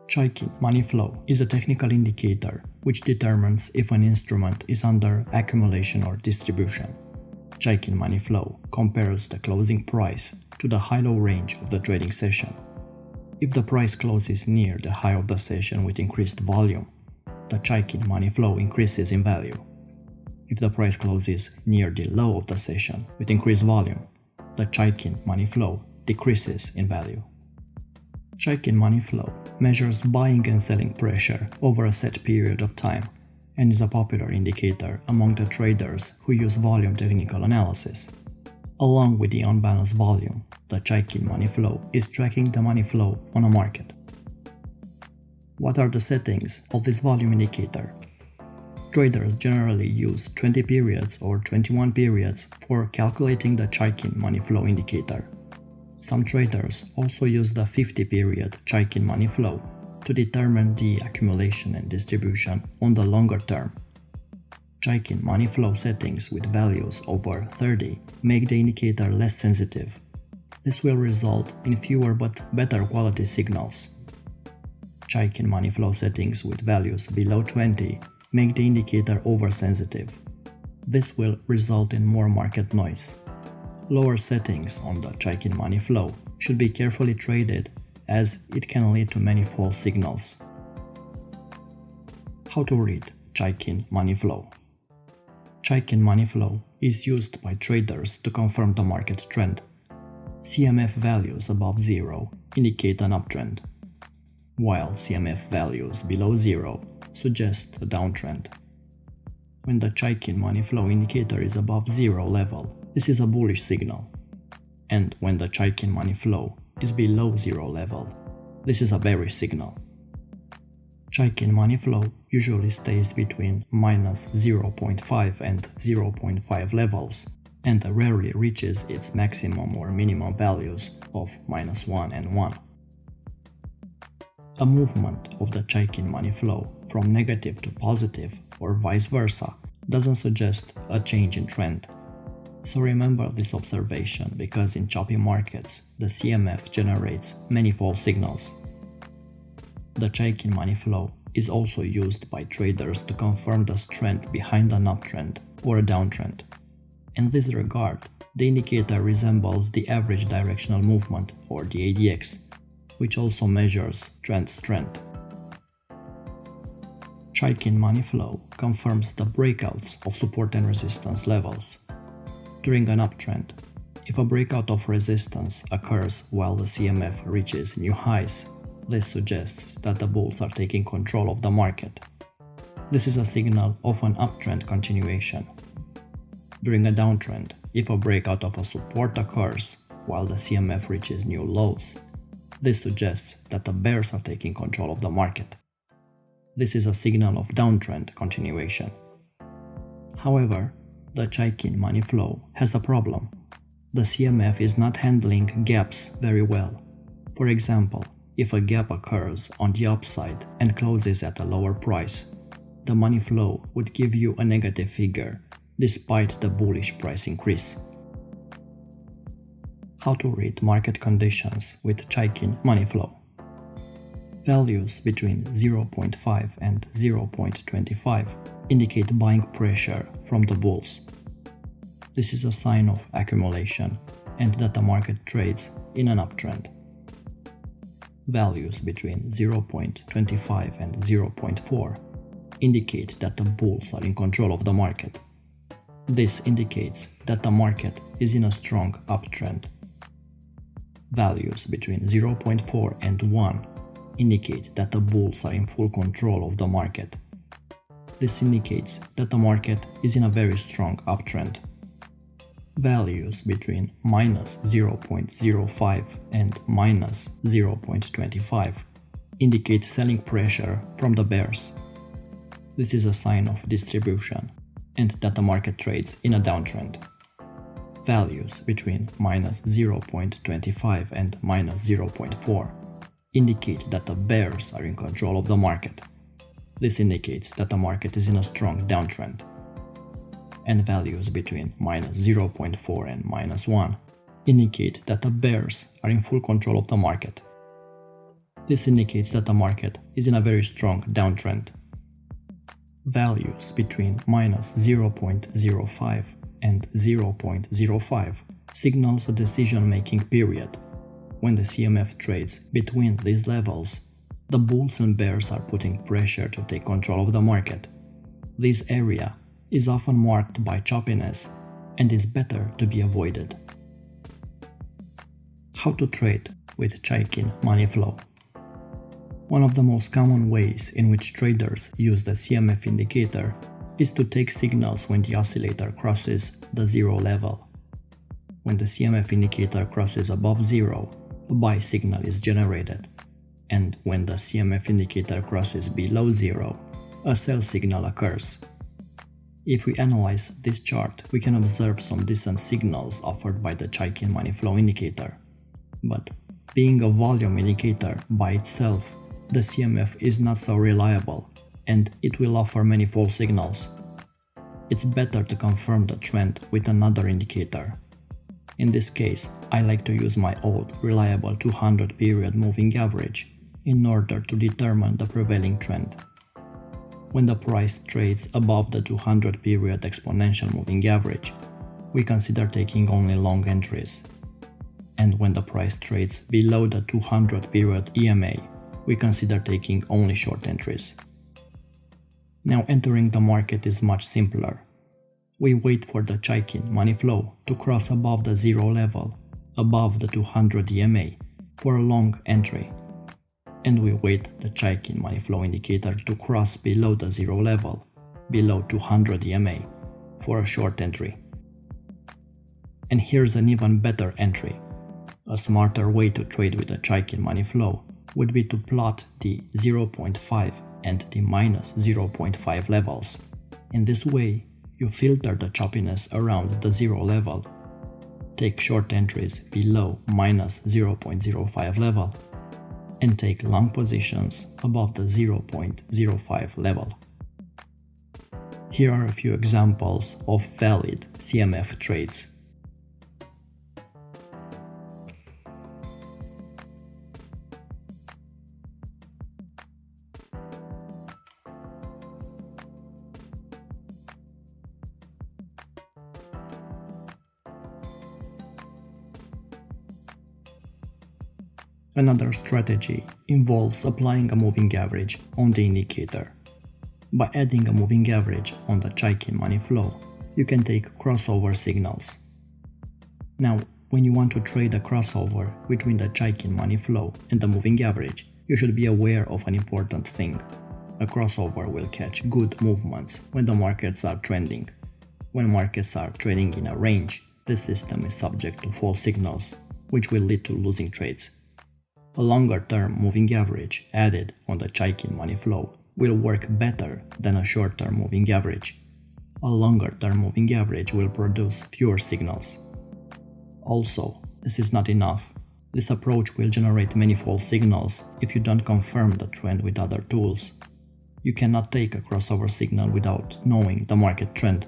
Chaikin money flow is a technical indicator which determines if an instrument is under accumulation or distribution. Chaikin money flow compares the closing price to the high-low range of the trading session. If the price closes near the high of the session with increased volume, the Chaikin money flow increases in value. If the price closes near the low of the session with increased volume, the Chaikin money flow decreases in value. Chaikin money flow measures buying and selling pressure over a set period of time and is a popular indicator among the traders who use volume technical analysis. Along with the unbalanced volume, the Chaikin money flow is tracking the money flow on a market. What are the settings of this volume indicator? Traders generally use 20 periods or 21 periods for calculating the Chaikin money flow indicator. Some traders also use the 50-period Chaikin money flow to determine the accumulation and distribution on the longer term. Chaikin money flow settings with values over 30 make the indicator less sensitive. This will result in fewer but better quality signals. Chaikin money flow settings with values below 20 make the indicator oversensitive. This will result in more market noise. Lower settings on the Chaikin money flow should be carefully traded as it can lead to many false signals. How to read Chaikin money flow? Chaikin money flow is used by traders to confirm the market trend. CMF values above 0 indicate an uptrend, while CMF values below 0 suggest a downtrend. When the Chaikin money flow indicator is above 0 level, this is a bullish signal, and when the Chaikin money flow is below 0 level, this is a bearish signal. Chaikin money flow usually stays between minus 0.5 and 0.5 levels, and rarely reaches its maximum or minimum values of minus 1 and 1. A movement of the Chaikin money flow from negative to positive or vice versa doesn't suggest a change in trend. So remember this observation because in choppy markets, the CMF generates many false signals. The Chaikin money flow is also used by traders to confirm the strength behind an uptrend or a downtrend. In this regard, the indicator resembles the average directional movement or the ADX, which also measures trend strength. Chaikin money flow confirms the breakouts of support and resistance levels. During an uptrend, if a breakout of resistance occurs while the CMF reaches new highs, this suggests that the bulls are taking control of the market. This is a signal of an uptrend continuation. During a downtrend, if a breakout of a support occurs while the CMF reaches new lows, this suggests that the bears are taking control of the market. This is a signal of downtrend continuation. However, the Chaikin money flow has a problem. The CMF is not handling gaps very well. For example, if a gap occurs on the upside and closes at a lower price, the money flow would give you a negative figure despite the bullish price increase. How to read market conditions with Chaikin money flow? Values between 0.5 and 0.25 indicate buying pressure from the bulls. This is a sign of accumulation and that the market trades in an uptrend. Values between 0.25 and 0.4 indicate that the bulls are in control of the market. This indicates that the market is in a strong uptrend. Values between 0.4 and 1 indicate that the bulls are in full control of the market. This indicates that the market is in a very strong uptrend. Values between minus 0.05 and minus 0.25 indicate selling pressure from the bears. This is a sign of distribution and that the market trades in a downtrend. Values between minus 0.25 and minus 0.4 indicate that the bears are in control of the market. This indicates that the market is in a strong downtrend. And values between minus 0.4 and minus 1 indicate that the bears are in full control of the market. This indicates that the market is in a very strong downtrend. Values between minus 0.05 and 0.05 signals a decision-making period. When the CMF trades between these levels, the bulls and bears are putting pressure to take control of the market. This area is often marked by choppiness and is better to be avoided. How to trade with Chaikin money flow? One of the most common ways in which traders use the CMF indicator is to take signals when the oscillator crosses the zero level. When the CMF indicator crosses above zero, a buy signal is generated, and when the CMF indicator crosses below zero, a sell signal occurs. If we analyze this chart, we can observe some decent signals offered by the Chaikin money flow indicator. But being a volume indicator by itself, the CMF is not so reliable, and it will offer many false signals. It's better to confirm the trend with another indicator. In this case, I like to use my old, reliable 200 period moving average in order to determine the prevailing trend. When the price trades above the 200 period exponential moving average, we consider taking only long entries. And when the price trades below the 200 period EMA, we consider taking only short entries. Now entering the market is much simpler. We wait for the Chaikin money flow to cross above the zero level, above the 200 EMA, for a long entry. And we wait the Chaikin money flow indicator to cross below the zero level, below 200 EMA, for a short entry. And here's an even better entry. A smarter way to trade with the Chaikin money flow would be to plot the 0.5 and the minus 0.5 levels. In this way, you filter the choppiness around the zero level, take short entries below minus 0.05 level, and take long positions above the 0.05 level. Here are a few examples of valid CMF trades. Another strategy involves applying a moving average on the indicator. By adding a moving average on the Chaikin money flow, you can take crossover signals. Now, when you want to trade a crossover between the Chaikin money flow and the moving average, you should be aware of an important thing. A crossover will catch good movements when the markets are trending. When markets are trading in a range, the system is subject to false signals, which will lead to losing trades. A longer-term moving average added on the Chaikin money flow will work better than a short-term moving average. A longer-term moving average will produce fewer signals. Also, this is not enough. This approach will generate many false signals if you don't confirm the trend with other tools. You cannot take a crossover signal without knowing the market trend.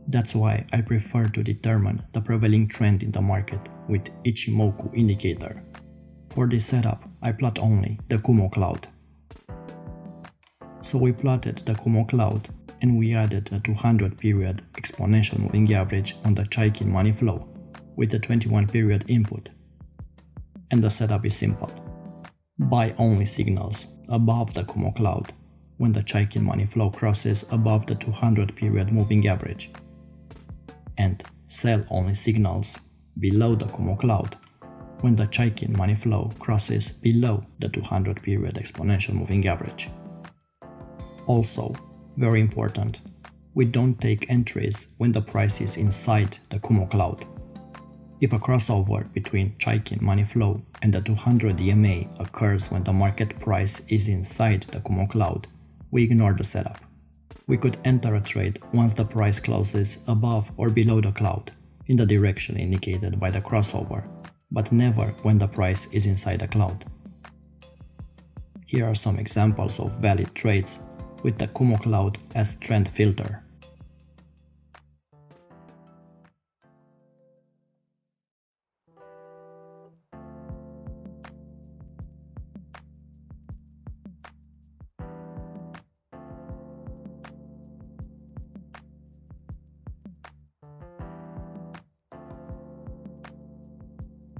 That's why I prefer to determine the prevailing trend in the market with Ichimoku indicator. For this setup, I plot only the Kumo cloud. So we plotted the Kumo cloud and we added a 200 period exponential moving average on the Chaikin money flow with the 21 period input. And the setup is simple. Buy only signals above the Kumo cloud when the Chaikin money flow crosses above the 200 period moving average. And sell only signals below the Kumo cloud when the Chaikin money flow crosses below the 200 period exponential moving average. Also, very important, we don't take entries when the price is inside the Kumo cloud. If a crossover between Chaikin money flow and the 200 EMA occurs when the market price is inside the Kumo cloud, we ignore the setup. We could enter a trade once the price closes above or below the cloud, in the direction indicated by the crossover, but never when the price is inside the cloud. Here are some examples of valid trades with the Kumo cloud as trend filter.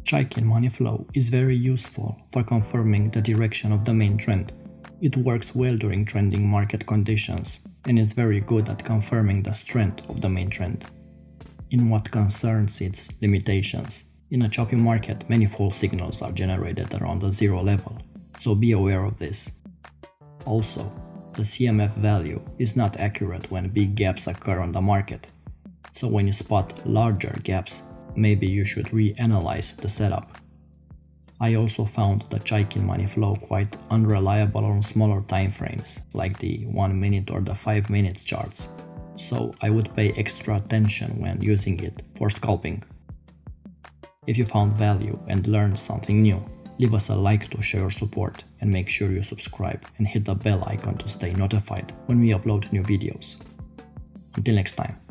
Chaikin money flow is very useful for confirming the direction of the main trend. It works well during trending market conditions and is very good at confirming the strength of the main trend. In what concerns its limitations, in a choppy market many false signals are generated around the zero level, so be aware of this. Also, the CMF value is not accurate when big gaps occur on the market, so when you spot larger gaps, maybe you should reanalyze the setup. I also found the Chaikin money flow quite unreliable on smaller time frames, like the 1 minute or the 5 minute charts, so I would pay extra attention when using it for scalping. If you found value and learned something new, leave us a like to show your support and make sure you subscribe and hit the bell icon to stay notified when we upload new videos. Until next time.